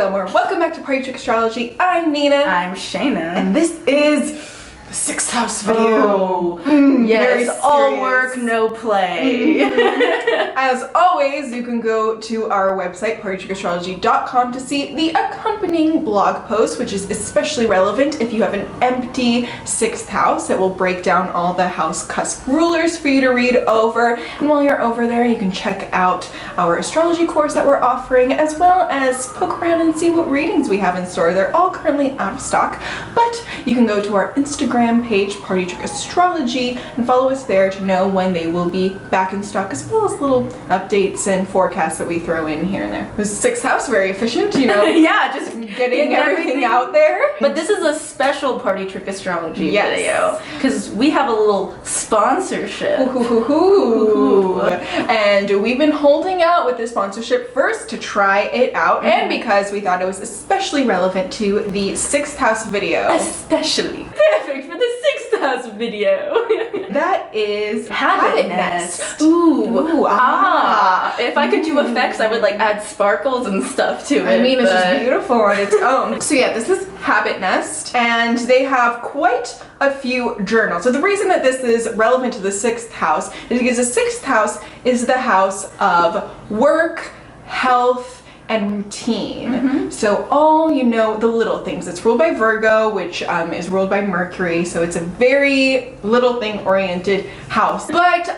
Hello, more. Welcome back to Party Trick Astrology. I'm Nina. I'm Shaina. And this is the 6th house video. Yes, all work, no play. As always, you can go to our website, partytrickastrology.com, to see the accompanying blog post, which is especially relevant if you have an empty 6th house. It will break down all the house cusp rulers for you to read over. And while you're over there, you can check out our astrology course that we're offering, as well as poke around and see what readings we have in store. They're all currently out of stock, but you can go to our Instagram page, Party Trick Astrology, and follow us there to know when they will be back in stock, as well as little updates and forecasts that we throw in here and there. The 6th house, very efficient, you know. Yeah, just getting everything out there. But this is a special Party Trick Astrology video, because we have a little sponsorship. And we've been holding out with this sponsorship first to try it out, and because we thought it was especially relevant to the 6th house video. Especially perfect for the 6th house video. That is Habit Nest. Ooh, If I could do effects, I would like add sparkles and stuff to it. I mean, it's just beautiful on its own. So yeah, this is Habit Nest, and they have quite a few journals. So the reason that this is relevant to the 6th house is because the 6th house is the house of work, health, and routine. So all, you know, the little things. It's ruled by Virgo, which is ruled by Mercury, so it's a very little thing oriented house. But I feel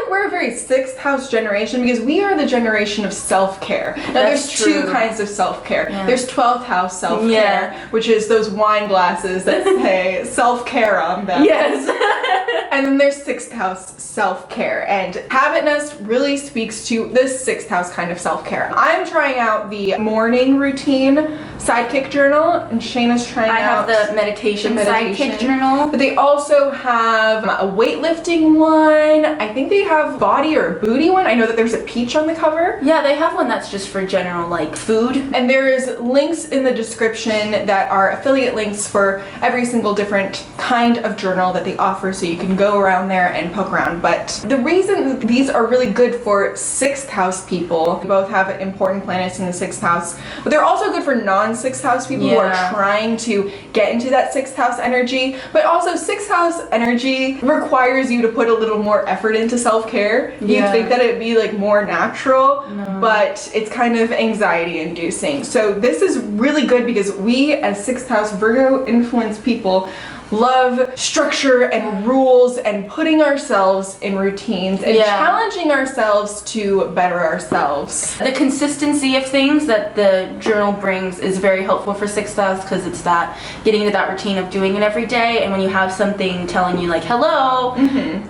like we're a very 6th house generation because we are the generation of self-care. Now there's two kinds of self-care. There's 12th house self-care, which is those wine glasses that say self-care on them. Yes. And then there's 6th house self-care, and Habit Nest really speaks to this 6th house kind of self-care. I'm trying out the morning routine SIDEKICK journal, and Shaina's trying out. I have the meditation SIDEKICK journal. But they also have a weightlifting one. I think they have body or booty one. I know that there's a peach on the cover. Yeah, they have one that's just for general like food. And there's links in the description that are affiliate links for every single different kind of journal that they offer, so you can go around there and poke around. But the reason these are really good for 6th house people, both have important planets in the 6th house, but they're also good for non-6th house people who are trying to get into that 6th house energy. But also 6th house energy requires you to put a little more effort into self-care. You'd think that it'd be like more natural, but it's kind of anxiety inducing. So this is really good because we as 6th house Virgo influenced people love structure and rules and putting ourselves in routines and challenging ourselves to better ourselves. The consistency of things that the journal brings is very helpful for 6th house, because it's that getting into that routine of doing it every day, and when you have something telling you like, hello,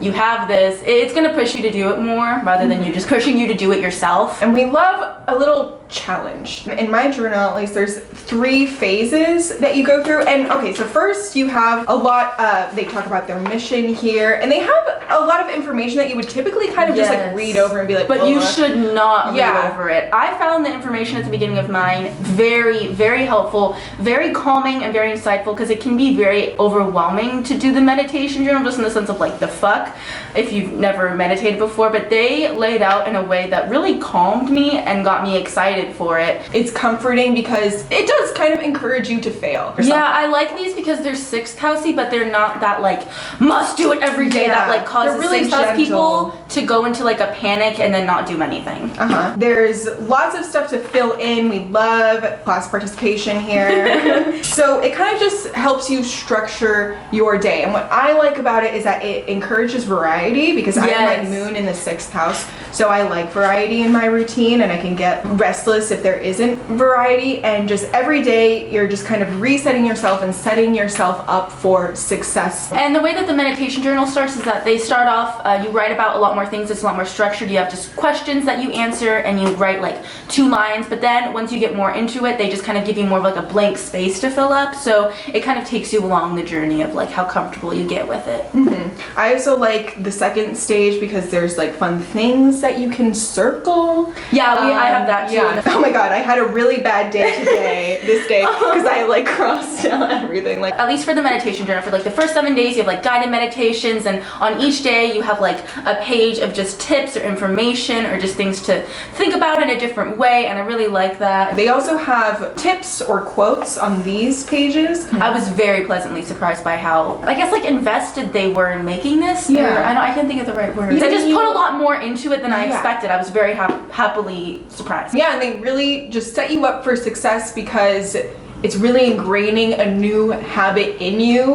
you have this, it's going to push you to do it more rather than you just pushing you to do it yourself. And we love a little challenge. In my journal, at least, there's 3 phases that you go through. And okay, so first you have a lot they talk about their mission here, and they have a lot of information that you would typically kind of just like read over and be like, but you should not read over it. I found the information at the beginning of mine very, very helpful, very calming, and very insightful, because it can be very overwhelming to do the meditation journal, just in the sense of like the fuck if you've never meditated before. But they laid out in a way that really calmed me and got me excited for it. It's comforting because it does kind of encourage you to fail. Yeah, I like these because they're 6th housey, but they're not that like must do it every day that like causes really 6th house people to go into like a panic and then not do anything. There's lots of stuff to fill in. We love class participation here. So it kind of just helps you structure your day. And what I like about it is that it encourages variety, because I have my moon in the 6th house, so I like variety in my routine, and I can get restless if there isn't variety. And just every day you're just kind of resetting yourself and setting yourself up for success. And the way that the meditation journal starts is that they start off, you write about a lot more things. It's a lot more structured. You have just questions that you answer, and you write like 2 lines, but then once you get more into it, they just kind of give you more of like a blank space to fill up, so it kind of takes you along the journey of like how comfortable you get with it. I also like the 2nd stage because there's like fun things that you can circle. Yeah, I have that too. Yeah. Oh my god, I had a really bad day this day, because I like crossed out everything. Like, at least for the meditation journal, for like the first 7 days, you have like guided meditations, and on each day you have like a page of just tips or information or just things to think about in a different way, and I really like that. They also have tips or quotes on these pages. I was very pleasantly surprised by how, I guess, like invested they were in making this. Yeah. I can't think of the right word. They just put a lot more into it than I expected. I was very happily surprised. Yeah, and they really just set you up for success because it's really ingraining a new habit in you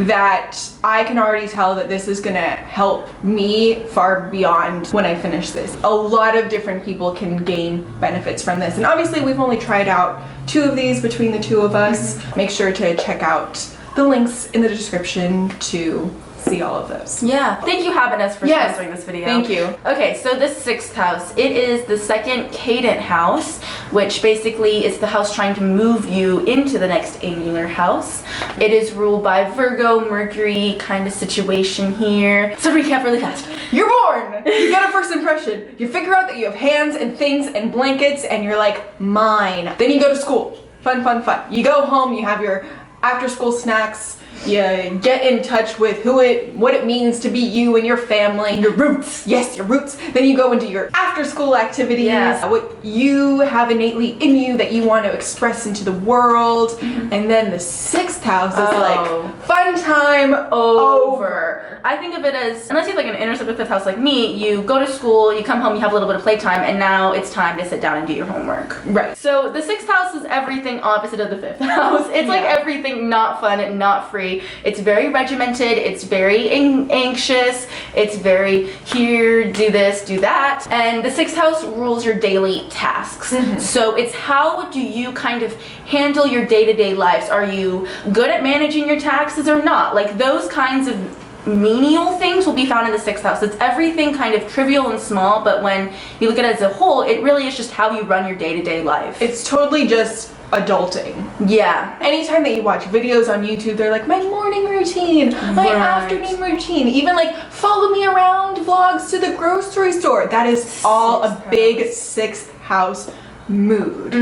that I can already tell that this is gonna help me far beyond when I finish this. A lot of different people can gain benefits from this. And obviously we've only tried out 2 of these between the 2 of us. Make sure to check out the links in the description to see all of those. Yeah. Thank you, Happiness, for sponsoring this video. Thank you. Okay, so this 6th house, it is the second cadent house, which basically is the house trying to move you into the next angular house. It is ruled by Virgo, Mercury kind of situation here. So recap really fast. You're born! You get a first impression. You figure out that you have hands and things and blankets and you're like, mine. Then you go to school. Fun, fun, fun. You go home, you have your after school snacks. You get in touch with what it means to be you and your family. Your roots. Yes, your roots. Then you go into your after school activities. Yeah. What you have innately in you that you want to express into the world. And then the 6th house is like fun time over. I think of it as, unless you have like an intercept with 5th house like me, you go to school, you come home, you have a little bit of playtime, and now it's time to sit down and do your homework. Right. So the 6th house is everything opposite of the 5th house. It's like everything not fun and not free. It's very regimented, it's very anxious, it's very here, do this, do that. And the 6th house rules your daily tasks. So it's how do you kind of handle your day-to-day lives? Are you good at managing your taxes or not? Like those kinds of menial things will be found in the 6th house. It's everything kind of trivial and small, but when you look at it as a whole, it really is just how you run your day-to-day life. It's totally just adulting. Yeah. Anytime that you watch videos on YouTube, they're like, my morning routine, my afternoon routine, even like follow me around vlogs to the grocery store. That is all a big 6th house mood.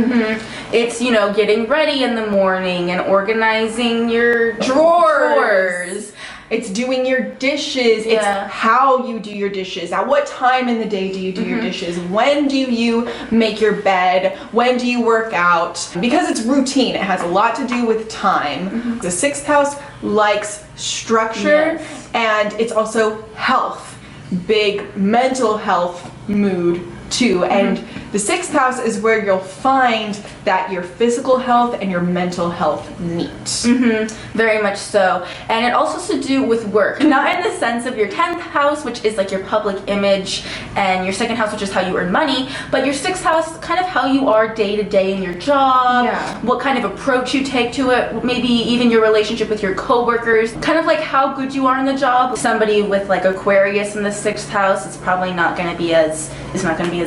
It's, you know, getting ready in the morning and organizing your drawers. It's doing your dishes. It's how you do your dishes. At what time in the day do you do your dishes? When do you make your bed? When do you work out? Because it's routine, it has a lot to do with time. The 6th house likes structure, and it's also health. Big mental health mood too. And the 6th house is where you'll find that your physical health and your mental health meet. Very much so. And it also has to do with work. Not in the sense of your 10th house, which is like your public image, and your 2nd house, which is how you earn money, but your 6th house, kind of how you are day to day in your job, what kind of approach you take to it, maybe even your relationship with your coworkers, kind of like how good you are in the job. Somebody with like Aquarius in the 6th house, it's probably not going to be as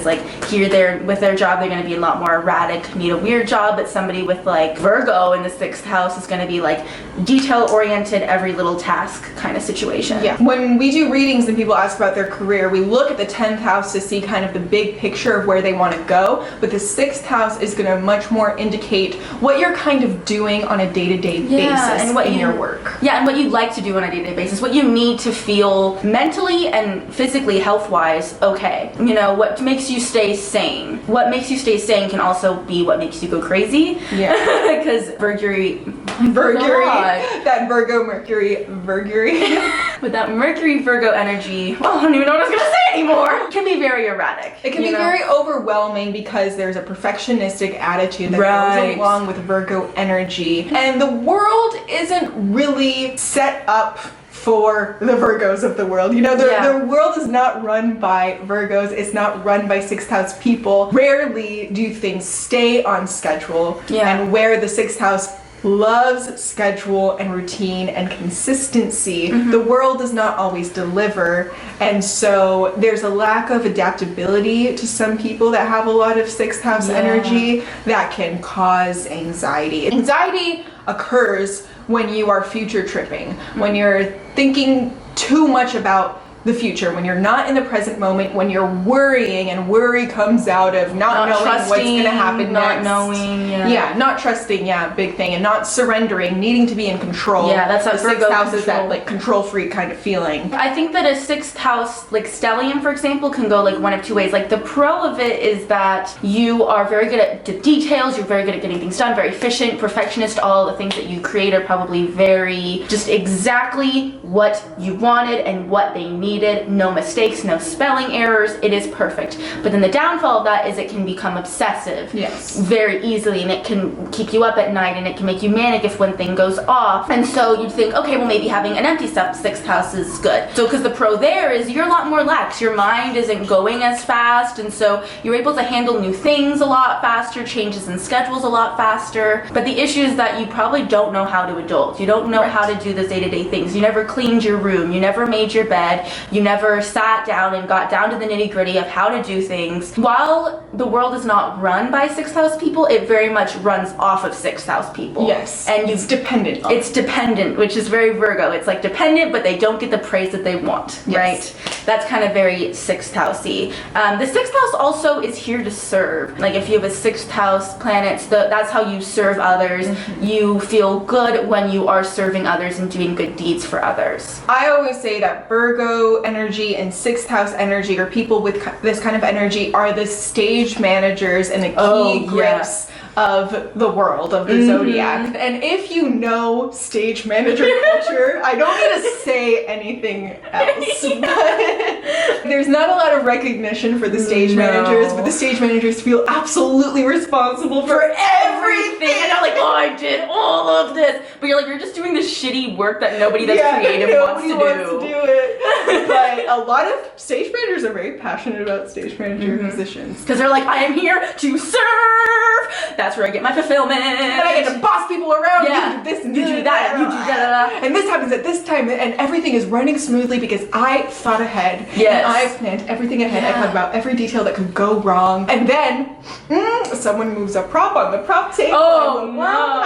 like here, there with their job, they're going to be a lot more erratic, need a weird job. But somebody with like Virgo in the 6th house is going to be like detail oriented, every little task kind of situation. Yeah. When we do readings and people ask about their career, we look at the 10th house to see kind of the big picture of where they want to go, but the 6th house is going to much more indicate what you're kind of doing on a day-to-day basis and what in your work. Yeah, and what you like to do on a day-to-day basis, what you need to feel mentally and physically, health-wise, okay. You know, what makes you stay sane. What makes you stay sane can also be what makes you go crazy. Yeah. Because Mercury, that Virgo Mercury. With that Mercury Virgo energy, I don't even know what I was gonna say anymore. It can be very erratic. It can be very overwhelming because there's a perfectionistic attitude that goes along with Virgo energy. And the world isn't really set up for the Virgos of the world. You know, the world is not run by Virgos. It's not run by 6th house people. Rarely do things stay on schedule. And where the 6th house loves schedule and routine and consistency, the world does not always deliver. And so there's a lack of adaptability to some people that have a lot of 6th house energy that can cause anxiety. Anxiety occurs when you are future tripping, when you're thinking too much about the future, when you're not in the present moment, when you're worrying and worry comes out of not knowing what's going to happen not next. knowing, not trusting, big thing, and not surrendering, needing to be in control. Yeah, that's that the sixth Virgo house is that control. like control freak kind of feeling. I think that a sixth house, like stellium, for example, can go like one of two ways. Like the pro of it is that you are very good at the details, you're very good at getting things done, very efficient, perfectionist, all the things that you create are probably very just exactly what you wanted and what they needed. No mistakes, no spelling errors, it is perfect. But then the downfall of that is it can become obsessive very easily, and it can keep you up at night, and it can make you manic if one thing goes off. And so you'd think, okay, well maybe having an empty sixth house is good. So because the pro there is you're a lot more lax, your mind isn't going as fast, and so you're able to handle new things a lot faster, changes in schedules a lot faster. But the issue is that you probably don't know how to adult. You don't know how to do the day-to-day things. You never cleaned your room, you never made your bed, you never sat down and got down to the nitty-gritty of how to do things. While the world is not run by sixth house people, it very much runs off of sixth house people. Yes. And it's dependent. It's dependent, which is very Virgo. It's like dependent, but they don't get the praise that they want, right? That's kind of very sixth housey. The sixth house also is here to serve. Like if you have a sixth house planet, that's how you serve others. You feel good when you are serving others and doing good deeds for others. I always say that Virgo energy and sixth house energy, or people with this kind of energy, are the stage managers and the key grips of the world, of the zodiac. And if you know stage manager culture, I don't need to say anything else, but there's not a lot of recognition for the stage managers, but the stage managers feel absolutely responsible for everything. And I'm like, oh, I did all of this. But you're like, you're just doing this shitty work that nobody that's creative wants to do it. But a lot of stage managers are very passionate about stage manager positions. Because they're like, I am here to serve. That's where I get my fulfillment. And I get to boss people around. Yeah. You do this and You do that. You do that. And this happens at this time, and everything is running smoothly because I thought ahead. Yes. And I planned everything ahead. I thought about every detail that could go wrong. And then someone moves a prop on the prop table. Oh no.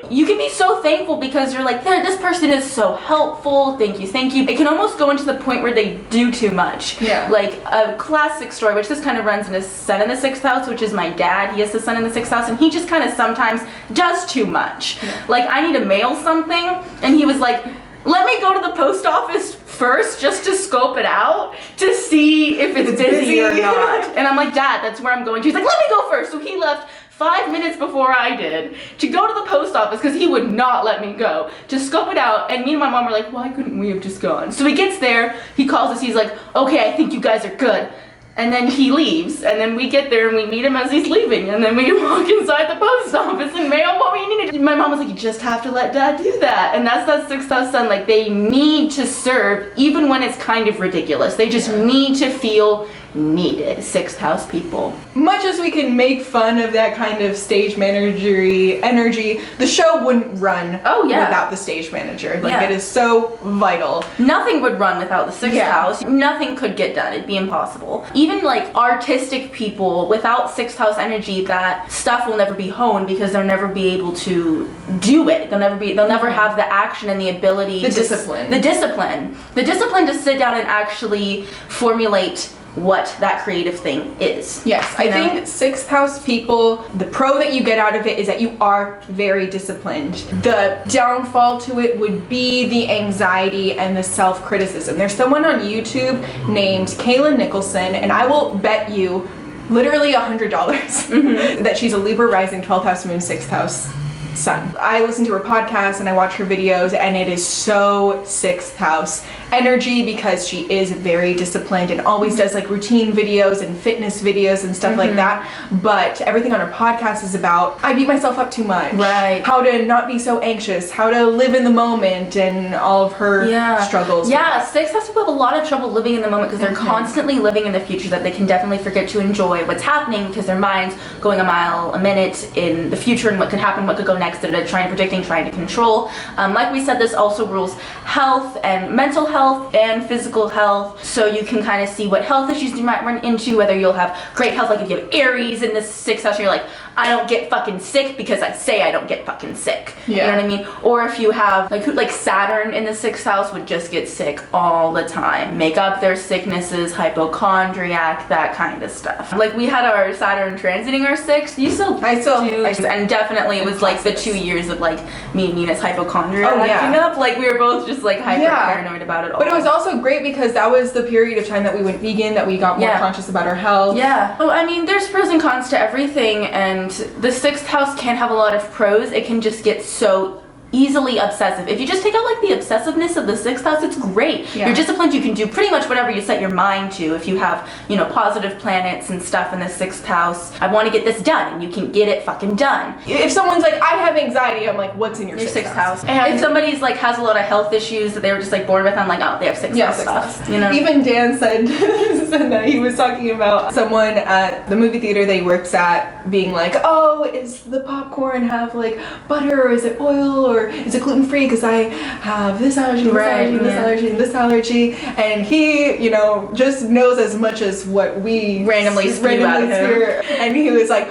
You can be so thankful because you're like, this person is so helpful. Thank you, thank you. It can almost go into the point where they do too much. Yeah. Like a classic story, which this kind of runs in his sun in the sixth house, which is my dad. He has the sun in the sixth house, and he just kind of sometimes does too much. Yeah. Like I need to mail something, and he was like, let me go to the post office first just to scope it out to see if it's busy or not. And I'm like, Dad, that's where I'm going to. He's like, let me go first. So he left 5 minutes before I did to go to the post office because he would not let me go to scope it out. And me and my mom were like, why couldn't we have just gone? So he gets there, he calls us, he's like, okay, I think you guys are good. And then he leaves, and then we get there and we meet him as he's leaving, and then we walk inside the post office and mail what we needed. My mom was like, you just have to let Dad do that. And that's that sixth house sun, like they need to serve even when it's kind of ridiculous. They just need to feel needed, sixth house people. Much as we can make fun of that kind of stage managery energy, the show wouldn't run without the stage manager. Like it is so vital. Nothing would run without the sixth house. Nothing could get done. It'd be impossible. Even like artistic people without sixth house energy, that stuff will never be honed because they'll never be able to do it. They'll never have the action and the ability, the discipline to sit down and actually formulate what that creative thing is. Yes, I think sixth house people, the pro that you get out of it is that you are very disciplined. The downfall to it would be the anxiety and the self-criticism. There's someone on YouTube named Kayla Nicholson, and I will bet you literally $100 that she's a Libra rising 12th house moon 6th house sun. I listen to her podcast and I watch her videos, and it is so 6th house energy because she is very disciplined and always does like routine videos and fitness videos and stuff like that. But everything on her podcast is about, I beat myself up too much. Right. How to not be so anxious, how to live in the moment, and all of her struggles. Yeah, 6th house people have a lot of trouble living in the moment because they're constantly living in the future that they can definitely forget to enjoy what's happening because their minds go going a mile a minute in the future and what could happen, what could go next, trying to predicting, trying to control. Like we said, this also rules health and mental health and physical health, so you can kind of see what health issues you might run into, whether you'll have great health, like if you have Aries in this 6th house, you're like, I don't get fucking sick because I say I don't get fucking sick. Yeah. You know what I mean? Or if you have like Saturn in the 6th house would just get sick all the time, make up their sicknesses, hypochondriac, that kind of stuff. Like we had our Saturn transiting our 6th. I still do. And definitely it was like the 2 years of like me and Nina's hypochondria acting up. Like we were both just like hyper paranoid about it all. But it was also great because that was the period of time that we went vegan, that we got more conscious about our health. Yeah. Well, I mean, there's pros and cons to everything, and the 6th house can have a lot of pros. It can just get so easily obsessive. If you just take out like the obsessiveness of the 6th house, it's great. You're disciplined, you can do pretty much whatever you set your mind to. If you have, you know, positive planets and stuff in the 6th house, I want to get this done, and you can get it fucking done. If someone's like, I have anxiety, I'm like, what's in your 6th house? And if somebody's like has a lot of health issues that they were just like bored with, I'm like, oh, they have 6th house stuff. You know? Even Dan said that he was talking about someone at the movie theater that he works at being like, oh, is the popcorn have like butter, or is it oil, or is it gluten-free because I have this allergy, this allergy, this allergy, and this allergy, and he, you know, just knows as much as what we randomly spew out of him. And he was like,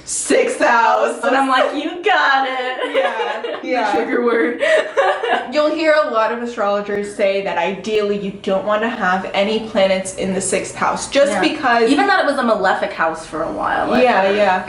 6th house, and I'm like, you got it. Yeah. Trigger word. You'll hear a lot of astrologers say that ideally you don't want to have any planets in the 6th house, just because. Even that it was a malefic house for a while. Like,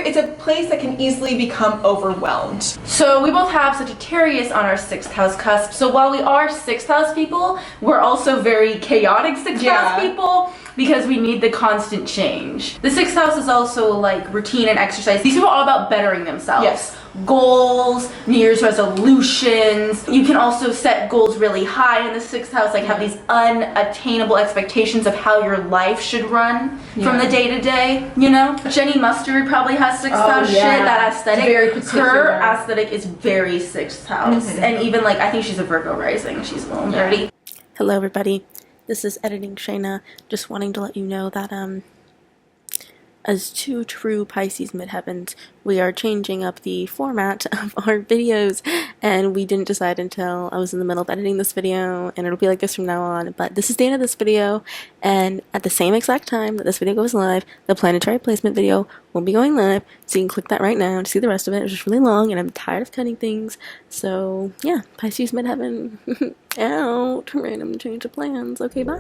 it's a place that can easily become overwhelmed. So we both have Sagittarius on our 6th house cusp. So while we are 6th house people, we're also very chaotic 6th house people, because we need the constant change. The 6th house is also like routine and exercise. These people are all about bettering themselves. Yes. Goals, New Year's resolutions. You can also set goals really high in the 6th house, like have these unattainable expectations of how your life should run from the day to day, you know? Jenny Mustard probably has 6th house shit, that aesthetic. Very particular. Her aesthetic is very 6th house. And even like, I think she's a Virgo rising. She's a little nerdy. Hello everybody. This is Editing Shaina, just wanting to let you know that, as two true Pisces midheavens, we are changing up the format of our videos, and we didn't decide until I was in the middle of editing this video, and it'll be like this from now on. But this is the end of this video, and at the same exact time that this video goes live, the planetary placement video will be going live, so you can click that right now to see the rest of it. It's just really long, and I'm tired of cutting things, so yeah, Pisces midheaven out. Random change of plans. Okay, bye.